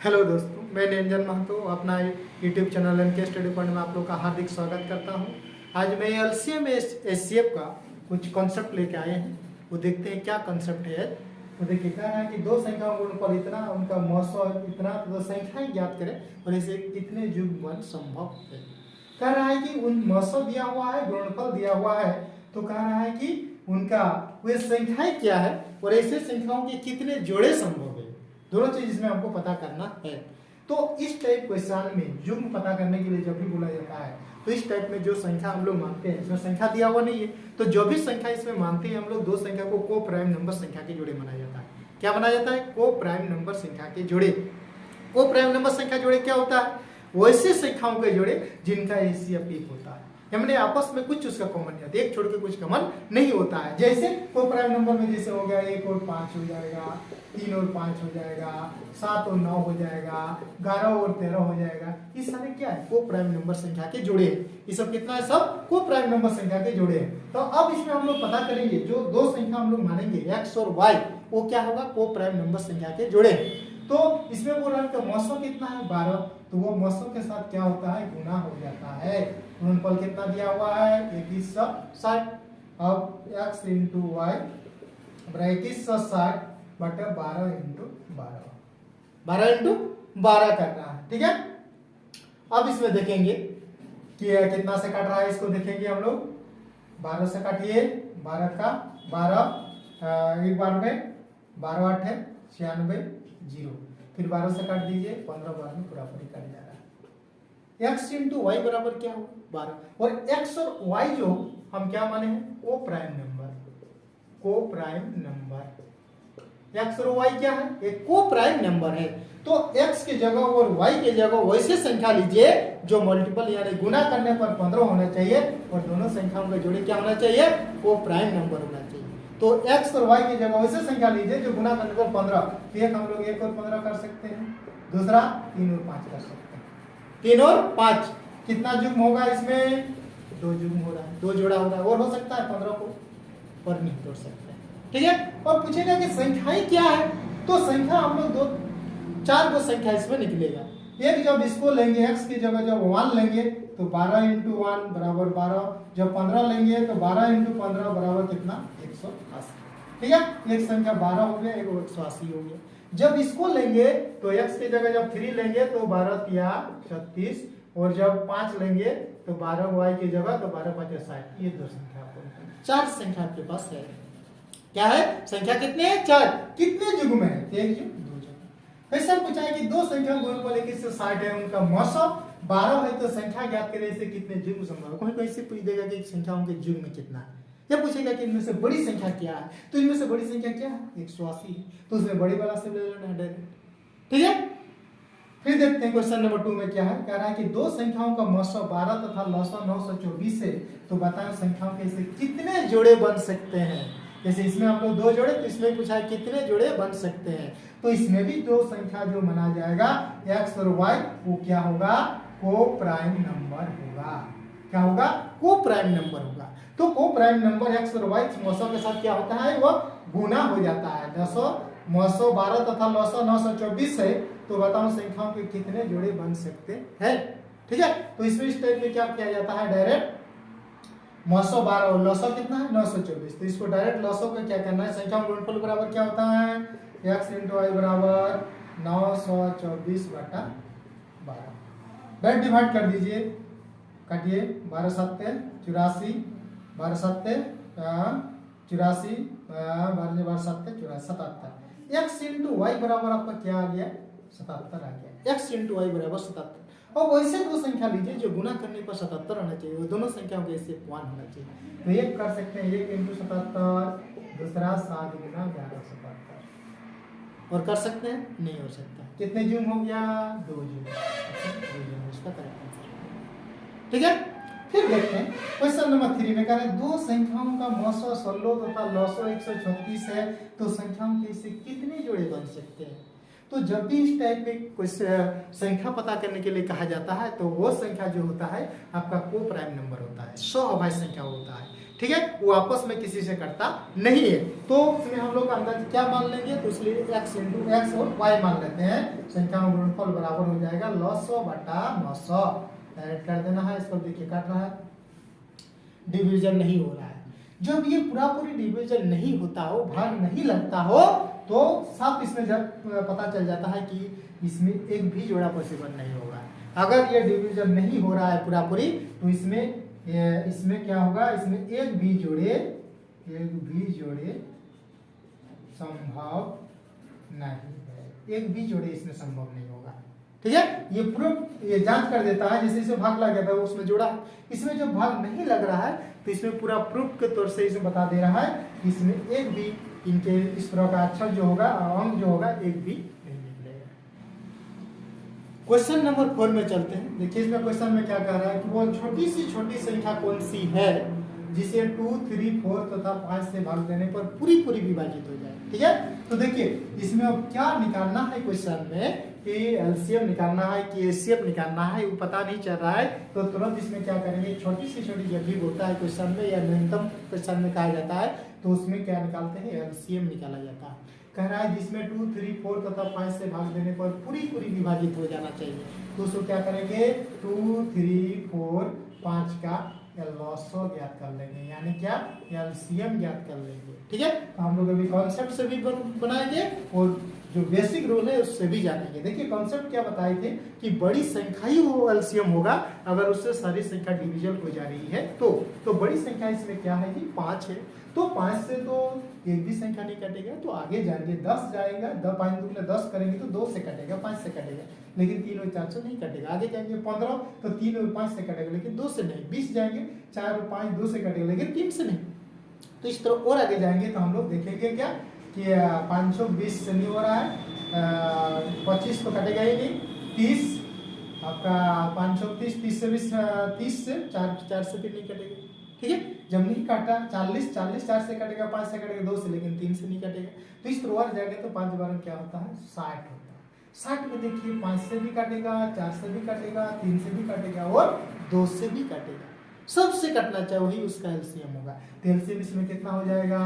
Hello दोस्तों, मैं निरंजन महतो अपना YouTube channel NK study point में आप लोग का हार्दिक स्वागत करता हूं। आज मैं एलसीएम एचसीएफ का कुछ कॉन्सेप्ट लेके आए हैं। वो देखते हैं क्या कॉन्सेप्ट है। तो देखिए, कह रहा है कि दो संख्याओं के गुणनफल इतना, उनका मौसम इतना, तो दो संख्याएं ज्ञात करें और इसे कितने युग्मन संभव है। कह रहा है कि उन मौसम दिया हुआ है, गुणनफल दिया हुआ है, तो कह रहा है कि उनका वे संख्याएं क्या है और ऐसे संख्याओं के कितने जोड़े संभव है। दोनों चीज इसमें हमको पता करना है। तो इस टाइप क्वेश्चन में युग्म पता करने के लिए जब भी बोला जाता है तो इस टाइप में जो संख्या हम लोग मानते हैं, इसमें संख्या दिया हुआ नहीं है, तो जो भी संख्या इसमें मानते हैं हम लोग, दो संख्या को को प्राइम नंबर संख्या के जोड़े माना जाता है। क्या माना जाता है? को प्राइम नंबर संख्या के जोड़े। को प्राइम नंबर संख्या जोड़े क्या होता है? वैसे संख्याओं के जोड़े जिनका एचसीएफ एक होता है, हमने आपस में कुछ उसका कॉमन नहीं होता, एक छोड़ के कुछ कॉमन नहीं होता है। जैसे को प्राइम नंबर में जैसे हो गया 1 और 5 हो जाएगा, 3 और 5 हो जाएगा, 7 और 9 हो जाएगा, 11 और 13 हो जाएगा। ये सारे क्या है? को प्राइम नंबर संख्या के जोड़े हैं। ये सब कितना है? सब को प्राइम नंबर संख्या के जोड़े हैं। तो अब इसमें हम लोग पता करेंगे, जो दो संख्या हम लोग मानेंगे x और y, वो क्या होगा? को प्राइम नंबर संख्या के जोड़े। तो इसमें बोल रहा है कि मौसम कितना है? 12। तो वो मौसम के साथ क्या होता है? गुना हो जाता है। गुणनफल कितना दिया हुआ है? 2160। अब x इंटू वाई 2160 बटे 12 इंटू 12, 12 इंटू 12 करना है। ठीक है। अब इसमें देखेंगे कि कितना से कट रहा है, इसको देखेंगे हम लोग। 12 से काटिए, 12 का 12 एक बार में 12 8 है 96, 0। फिर 12 से काट दीजिए, 15 बार में पूरा पूरी कट जा रहा है। x इंटू वाई बराबर क्या हो? 12। और x और y जो हम क्या माने हैं? को प्राइम नंबर। को प्राइम नंबर x और y क्या है? एक को प्राइम नंबर है। तो x के जगह और y के जगह वैसे संख्या लीजिए जो मल्टीपल यानी गुना करने पर 15 होना चाहिए और दोनों संख्याओं के जोड़े क्या होना चाहिए? को प्राइम नंबर होना चाहिए। तो x और y की जगह वैसे संख्या लीजिए जो गुना करने पर 15। तो एक हम लोग 1 और 15 कर सकते हैं, दूसरा 3 और 5 कर सकते हैं। 3 और 5 कितना युग्म होगा? इसमें 2 युग्म हो रहा है, 2 जोड़ा हो रहा है। और हो सकता है 15 को, पर नहीं तोड़ सकते। ठीक है। और पूछेगा कि संख्याएं क्या है, तो संख्या हम लोग 4 गो संख्या इसमें निकलेगा। एक जब इसको लेंगे, x की जगह जब 1 लेंगे तो 12 इंटू 1 बराबर 12। जब 15 लेंगे तो 12 इंटू 15 बराबर कितना? 180। ठीक है। एक संख्या 12 हो गया, एक 180 हो गया। जब इसको लेंगे तो x की जगह जब 3 लेंगे तो 12 या 36, और जब 5 लेंगे तो 12 y की जगह तो 12 5 60। ये दो संख्या आपको, 4 संख्या आपके पास है। क्या है? संख्या कितने हैं? 4। कितने युग्म है? एक युग्म, दो युग्म। कैसे पूछा है कि दो संख्या गुणनफल 21 से 60 है, उनका मौसम 12 है, तो संख्या ज्ञात करें इसे कितने युग्म संभव है। कोई कैसे पूछ देगा कि संख्याओं के युग्म कितना है, या पूछेगा कि इनमें से बड़ी संख्या क्या है, तो इनमें से बड़ी संख्या क्या है? 180 है, तो उसमें बड़ी वाला से ले लेना है डायरेक्ट। ठीक है। फिर देखते हैं क्वेश्चन नंबर 2 में क्या है। कह रहा है कि दो संख्याओं का मौसम 12 तथा लौसम 924 है, तो बताएं संख्याओं के से कितने जोड़े बन सकते हैं। जैसे इसमें हम लोग 2 जोड़े, तो इसमें पूछा है कितने जोड़े बन सकते हैं। तो इसमें भी दो संख्या जो माना जाएगा x और y, वो क्या होगा? को प्राइम नंबर होगा। क्या होगा? को प्राइम नंबर होगा। तो को प्राइम नंबर x और y मौसम के साथ क्या होता है? वह गुना हो जाता है। 12 तथा लौसम 924 है, तो बताओ संख्याओं के कितने जोड़े बन सकते हैं। ठीक है। तो इसमें इस टाइप में क्या किया जाता है? डायरेक्ट मौसम 12 और लौसम कितना है? 924। तो इसको डायरेक्ट लौसम को क्या करना है? संख्याओं का गुणनफल बराबर क्या होता है? x इंटू वाई बराबर 924 बटा 12। डायरेक्ट डिवाइड कर दीजिए, काटिए। 12 7 84, 12 7 84, 12 7 77। x इंटू वाई बराबर आपका क्या आ गया? 77 आ गया। x इंटू वाई बराबर 77। और वैसे दो संख्या लीजिए जो गुना करने पर 77 होना चाहिए, वो दोनों संख्याओं के ऐसे 1 होना चाहिए। तो एक कर सकते हैं 1 इंटू 77, दूसरा 7 गुना 1177। और कर सकते हैं? नहीं हो सकता। कितने जूम हो गया? 2 जूम। इसका करेक्ट आंसर। ठीक है। फिर देखते हैं क्वेश्चन नंबर 3 में कह रहे हैं दो संख्याओं का मौसम 16 तथा लौसम 136 है, तो संख्याओं के से कितने जोड़े बन सकते हैं। तो तो जब भी इस टाइप की कोई संख्या पता करने के लिए कहा जाता है तो वो संख्या जो होता है आपका को प्राइम नंबर होता है, स्वाभाविक संख्या होता है, ठीक है, वो आपस में किसी से कटता नहीं है। तो इसमें हम लोग अंदर क्या मान लेंगे, तो इसलिए x इंटू एक्स और y मान लेते हैं। संख्या में गुणनफल बराबर हो जाएगा 900 बटा 900, डायरेक्ट कर देना है। इसको देखिए काट रहा है, डिवीजन नहीं हो रहा है। जब ये पूरा पूरी डिवीजन नहीं होता हो, भाग नहीं लगता हो, तो साफ इसमें जब पता चल जाता है कि इसमें एक भी जोड़ा पॉसिबल नहीं होगा। अगर ये डिवीजन नहीं हो रहा है पूरा पूरी, तो इसमें क्या होगा, इसमें एक भी जोड़े संभव नहीं है, एक भी जोड़े इसमें संभव नहीं होगा, ठीक है। ये प्रूफ ये जांच कर देता है, जैसे इसे भाग लग गया था उसमें जोड़ा, इसमें जब भाग नहीं लग रहा है तो इसमें पूरा प्रूफ के तौर से इसे बता दे रहा है कि इसमें एक भी इनके इस तरह का अक्षर जो होगा, अंक जो होगा, एक भी नहीं निकलेगा। क्वेश्चन नंबर 4 में चलते हैं। देखिए इसमें क्वेश्चन में क्या कह रहा है कि वो छोटी संख्या कौन सी है जिसे 2, 3, 4 तथा 5 से भाग देने पर पूरी विभाजित हो जाए, ठीक है। तो देखिए इसमें अब क्या निकालना है क्वेश्चन में, कि एलसीएम निकालना है कि एचसीएफ निकालना है, वो पता नहीं चल रहा है। तो तुरंत इसमें क्या करेंगे, छोटी जब भी होता है क्वेश्चन में या न्यूनतम क्वेश्चन में कहा जाता है, तो उसमें क्या निकालते हैं, एलसीएम निकाला जाता है। कह रहा है जिसमें 2, 3, 4 तथा 5 से भाग देने पर पूरी विभाजित हो जाना चाहिए। तो उसको क्या करेंगे, 2, 3, 4, 5 का LCM ज्ञात कर लेंगे, यानी क्या, एलसीएम ज्ञात कर लेंगे, ठीक है। तो हम लोग अभी कॉन्सेप्ट से भी बनाएंगे और जो बेसिक रूल है उससे भी जानेंगे। देखिए कॉन्सेप्ट क्या बताए थे कि बड़ी संख्या ही वो एलसीएम होगा अगर उससे सारी संख्या डिविजन हो जा रही है तो बड़ी संख्या इसमें क्या है कि 5 है। तो 5 से तो एक भी संख्या नहीं कटेगा, तो आगे जाएंगे 10 जाएगा, 5 दूनी 10 करेंगे तो 2 से कटेगा, 5 से कटेगा, लेकिन 3 और 4 से नहीं कटेगा। आगे जाएंगे 15 तो 3 और 5 से कटेगा, लेकिन 2 से नहीं। 20 जाएंगे 4 और 5 2 से कटेगा, लेकिन 3 से नहीं। तो इस तरह और आगे जाएंगे तो हम लोग देखेंगे क्या कि 520 से नहीं हो रहा है, 25 तो कटेगा ही नहीं, 30 आपका 530, 30 से भी 30 से 4 से भी नहीं कटेगा, ठीक है। जब नहीं काटा 40 4 से कटेगा, 5 से कटेगा, 2 से, लेकिन 3 से नहीं कटेगा। तो इस तरह जाएगा तो 5 बार क्या होता है, 60 होता है। 60 में देखिए 5 से भी काटेगा, 4 से भी काटेगा, 3 से भी काटेगा और 2 से भी काटेगा। सबसे कटना चाहे वही उसका एलसीएम होगा। तो एलसीएम इसमें कितना हो जाएगा,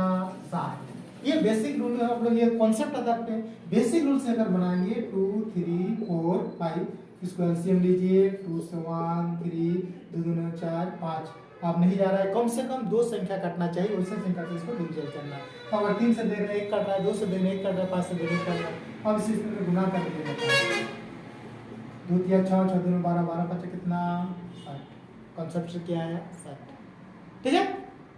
60। ये बेसिक रूल है, हम लोग ये कॉन्सेप्ट अदाप्ट है। बेसिक रूल से अगर बनाएंगे 2, 3, 4, 5, इसको एलसीएम लीजिए, 2 से 1, 3, 2 दूनी 4, 5। अब नहीं जा रहा है, कम से कम 2 संख्या कटना चाहिए, वैसे संख्या से इसको डिविजन करना है। अगर 3 से दे रहे हैं 1 कट रहा है, 2 से दे रहे हैं 1 कट रहा है, 5 से दे रहे हैं 1 कट रहा है। अब इसी में गुना कर दीजिए, 2 3 6 6 2 12 12 5 कितना, 60। कॉन्सेप्ट से क्या है, 60, ठीक है।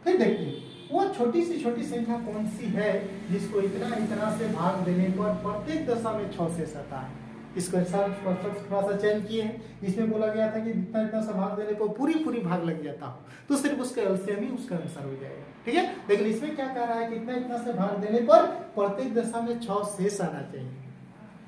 फिर देखिए वो छोटी संख्या कौन सी है जिसको इतना से भाग देने पर प्रत्येक दशा में 6 से आता है। इसको थोड़ा सा चेंज किए हैं। इसमें बोला गया था कि इतना सा भाग देने पर पूरी भाग लग जाता हो, तो सिर्फ उसका एलसीएम ही उसका आंसर हो जाएगा, ठीक है। लेकिन इसमें क्या कह रहा है कि इतना से भाग देने पर प्रत्येक दशा में 6 शेष आना चाहिए।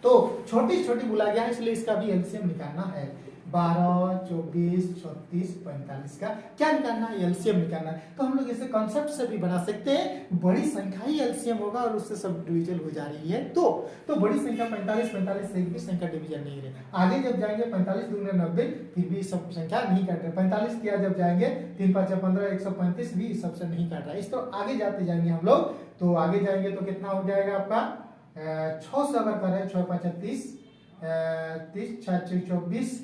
तो छोटी बोला गया है, इसलिए इसका भी एलसीएम निकालना है। 12, 24, 36, 45 का क्या निकालना है, एलसीएम निकालना है। तो हम लोग इसे कॉन्सेप्ट से भी बना सकते हैं, बड़ी संख्या ही एलसीएम होगा और उससे सब डिवीजन हो जा रही है। तो बड़ी संख्या 45 से एक भी संख्या डिवीजन नहीं है। आगे जब जाएंगे 45 दूनी 90, फिर भी सब संख्या नहीं काट रहे। 45 किया जब जाएंगे 3 5 15 135 भी सबसे नहीं काट रहा है। इस तरह आगे जाते जाएंगे हम लोग, तो आगे जाएंगे तो कितना हो जाएगा आपका 6 से अगर करें 6 5 30, 30 6 24,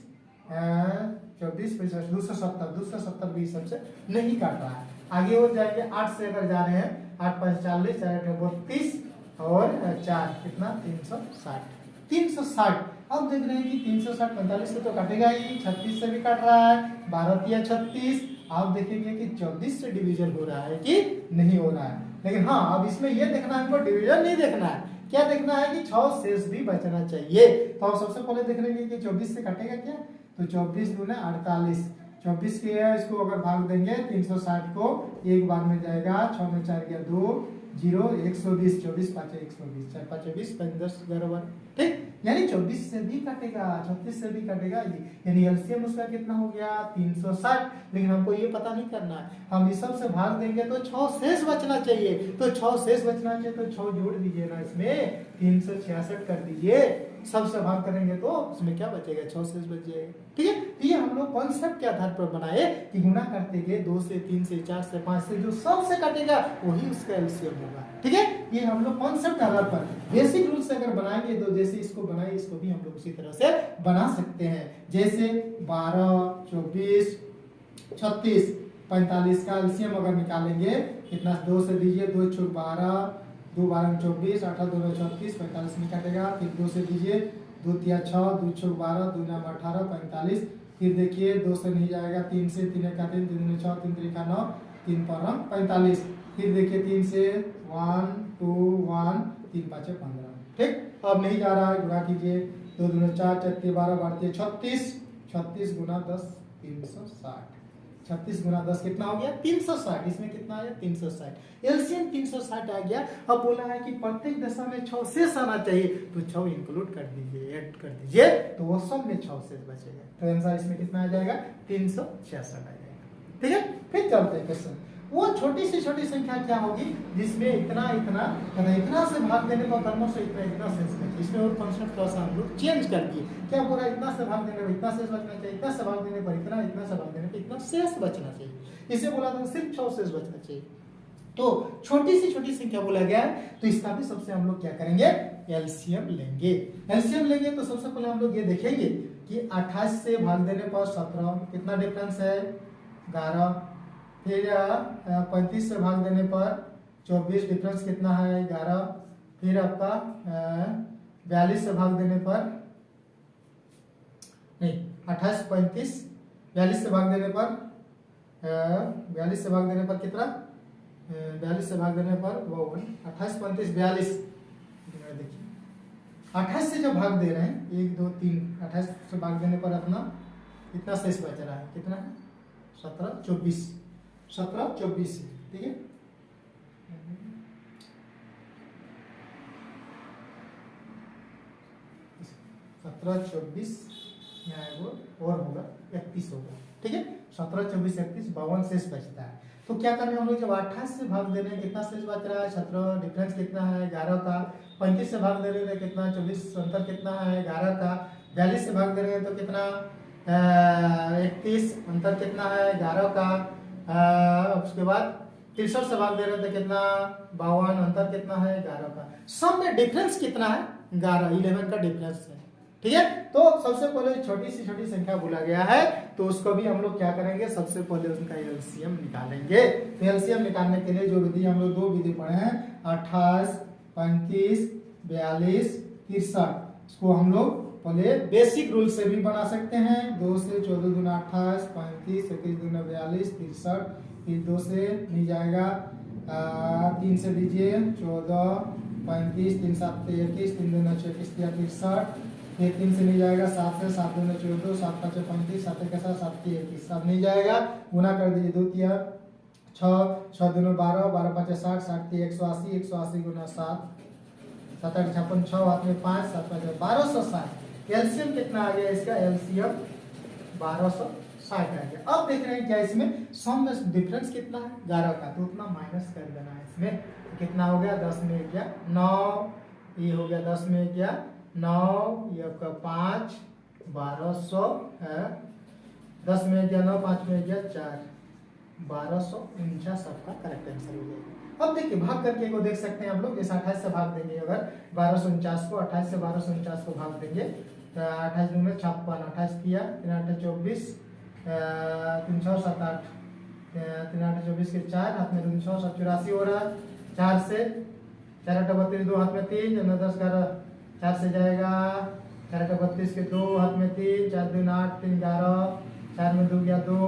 24 270 भी सबसे नहीं काट रहा है। आगे और जाएंगे 8 से अगर जा रहे हैं, 8 5 40, 4 32 और 4 कितना 360। अब देख रहे हैं कि 360 45 से तो कटेगा ही, 36 से भी काट रहा है, 12 या 36। आप देखेंगे कि 24 से डिवीजन हो रहा है कि नहीं हो रहा है। लेकिन हाँ, अब इसमें यह देखना है, हमको डिवीजन नहीं देखना है, क्या देखना है कि 6 शेष भी बचना चाहिए। तो हम सबसे पहले देख लेंगे कि 24 से कटेगा क्या, तो 24 दूना 48, 24 के है, इसको अगर भाग देंगे 360 को एक बार में जाएगा, 6 में 4 गया 2 0 120, 24 5 120, 4 5 20 5 10 11 12, ठीक। यानी 24 से भी कटेगा, 36 से भी कटेगा, यानी एलसीएम उसका कितना हो गया 360। लेकिन हमको ये पता नहीं करना है, हम इस सब से भाग देंगे तो 6 शेष बचना चाहिए, तो 6 शेष बचना चाहिए तो 6 जोड़ दीजिए ना इसमें, 366 कर दीजिए, सबसे भाग करेंगे तो उसमें क्या बचेगा 6 शेष बच जाएगा। ठीक है, तो ये हम लोग कॉन्सेप्ट के आधार पर बनाए कि गुना करते गए 2 से 3 से 4 से 5 से जो सबसे कटेगा वही उसका एलसीएम होगा। ठीक है, ये हम लोग कॉन्सेप्ट आधार पर बेसिक रूल से अगर बनाएंगे तो जैसे इसको बनाए इसको भी हम लोग उसी तरह से बना सकते हैं। जैसे 12, 24, 36, 45 का एलसीएम अगर निकालेंगे कितना 2 से दीजिए, 2 छुक 12, 2 12 24, 8 2 36, 45 नहीं कटेगा, फिर 2 से दीजिए, 2 3 6, 2 छुक 12, 2 9 18, 45, फिर देखिए 2 से नहीं जाएगा, 3 से 3 का 3, 3 6, 3 3 का 9, 3 पर 45, फिर देखिए 3 से 1 2 1, 3 5 15। ठीक, अब नहीं जा रहा है, गुणा कीजिए, 2 2 4, 4 3 12, बढ़ती 36, 36 गुना 10 360, 36 गुना 10 कितना हो गया 360, इसमें कितना आया 360, एलसीएम 360 आ गया। अब बोला है कि प्रत्येक दशा में 6 शेष आना चाहिए, तो 6 इंक्लूड कर दीजिए, ऐड कर दीजिए, तो वो सब में 6 शेष बचेगा, तो आंसर इसमें कितना आ जाएगा 366 आ जाएगा। ठीक है, फिर चलते हैं क्वेश्चन। वो छोटी से छोटी संख्या क्या होगी जिसमें इतना इतना इतना से भाग देने पर क्रमश से इतना इतना शेष बचे, इसमें और कॉन्सेप्ट थोड़ा सा हम लोग चेंज कर दिए। क्या बोला, इतना से भाग देने पर इतना शेष बचना चाहिए, इतना से भाग देने पर इतना, इतना से भाग देने पर इतना शेष बचना चाहिए, इसे बोला था सिर्फ 6 शेष बचना चाहिए। तो छोटी से छोटी संख्या बोला गया है, तो इसका भी सबसे हम लोग क्या करेंगे एलसीएम लेंगे। एलसीएम लेंगे तो सबसे पहले हम लोग ये देखेंगे कि 28 से भाग देने पर 17 कितना डिफरेंस है 11, फिर 35 से भाग देने पर 24 डिफरेंस कितना है 11, फिर आपका 42 से भाग देने पर नहीं 28 35 42 से भाग देने पर 42 से भाग देने पर कितना 42 से भाग देने पर 28 35 42, देखिए 28 से जब भाग दे रहे हैं 1 2 3, 28 से भाग देने पर अपना इतना शेष बच रहा है, कितना है 17 24, 17 24, ठीक है। 17 24 यहाँ वो और होगा 31 होगा, ठीक है। 17 24 31 52 शेष बचता है। तो क्या करना है हम लोग, जब 28 से भाग दे रहे हैं कितना शेष बच रहा है 17, डिफरेंस कितना है 11 का, 35 से भाग दे रहे हैं कितना 24, अंतर कितना है 11 का, 42 से भाग दे रहे हैं तो कितना 31, अंतर कितना है 11 का, उसके बाद 63 से भाग दे रहे थे कितना 52, अंतर कितना है 11 का, सब में डिफरेंस कितना है 11 का डिफरेंस है, ठीक है। तो सबसे पहले छोटी सी छोटी संख्या बोला गया है, तो उसको भी हम लोग क्या करेंगे, सबसे पहले उसका एलसीएम निकालेंगे। तो एलसीएम निकालने के लिए जो विधि हम लोग 2 विधि पढ़े हैं 28 35 42 63, इसको हम लोग पहले बेसिक रूल से भी बना सकते हैं। 2 से 14 दूना 28, 35 21 दूना 42 63, फिर 2 से नहीं जाएगा 3 से दीजिए 14 35 3 7 21 3 दूना 24 63, फिर 3 से नहीं जाएगा 7 से 7 दूना 14 7 5 35 7 के साथ 7 की 21, सब नहीं जाएगा, गुना कर दीजिए 2 तिया 6 6 दूना 12 12 5 60 60 की 180 180 गुना 7 7 8 56 6 हाथ में 5 7 5 1260, एलसीएम कितना आ गया इसका, एलसीएम 1260 आ गया। अब देख रहे हैं क्या इसमें सम में डिफरेंस कितना है 11 का, तो उतना माइनस कर देना है इसमें, तो कितना हो गया 10 में क्या 9, ये हो गया 10 में क्या 9, ये आपका 5 1200 है, 10 में गया 9 5 में गया 4 1249 सबका करेक्ट आंसर हो जाएगा। अब देखिए भाग करके को देख सकते हैं हम लोग, जैसे 28 से भाग देंगे अगर 1249 को, 28 से 1249 को भाग देंगे तो 28 में 56, 28 किया 3 8 24 3 6 7 8 3 8 24 के 4 हाथ में 2 6 7 84 हो रहा है, 4 से 4 8 32 2 हाथ में 3 9 10 11, 4 से जाएगा 4 8 32 के 2 हाथ में 3 4 2 8 3 11, 4 में 2 गया 2,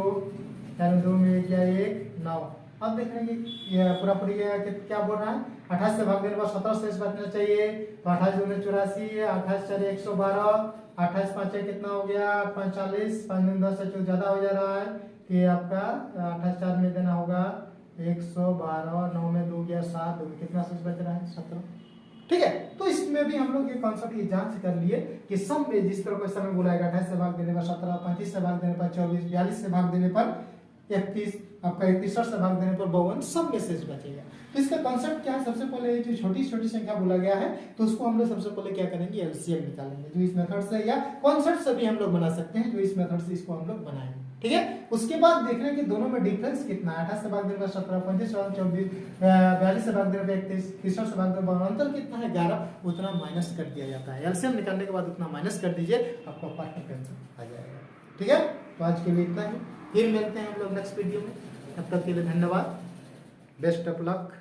4 में 2 में गया 1 9। अब देख रहे हैं ये पूरा पूरी क्या बोल रहा है, 28 से भाग देने पर 17 शेष बचना चाहिए, तो 28 दूनी 84, 28 4 112, 28 5 कितना हो गया 45, 5 दूनी 10 से ज्यादा हो जा रहा है, तो ये आपका 28 4 में देना होगा 112, 9 में 2 गया 7, कितना शेष बच रहा है 17, ठीक है। तो इसमें भी हम लोग ये कॉन्सेप्ट ये जांच कर लिए कि सम में जिस तरह क्वेश्चन में बोला है 28 से भाग देने पर 17, 35 से भाग देने पर 24, 42 से भाग देने पर 31, आपका 61 से भाग देने पर 52, सब में शेष बचेगा। तो इसका कॉन्सेप्ट क्या है, सबसे पहले जो छोटी छोटी संख्या बोला गया है तो उसको हम लोग सबसे पहले क्या करेंगे, एलसीएम निकालेंगे, जो इस मेथड से या कॉन्सेप्ट से भी हम लोग बना सकते हैं, जो इस मेथड से इसको हम लोग बनाएंगे। ठीक है। उसके बाद देख रहे हैं कि दोनों में डिफरेंस कितना है, 28 से भाग देने पर 17, 35 से भाग 24, 42 से भाग देने पर 31, 61 से भाग देने पर 52, अंतर कितना है 11, उतना माइनस कर दिया जाता है। एलसीएम निकालने के बाद उतना माइनस कर दीजिए, आपका परफेक्ट आंसर आ जाएगा। ठीक है। तो आज के लिए इतना ही, फिर मिलते हैं हम लोग नेक्स्ट वीडियो में। तब तक के लिए धन्यवाद, बेस्ट ऑफ लक।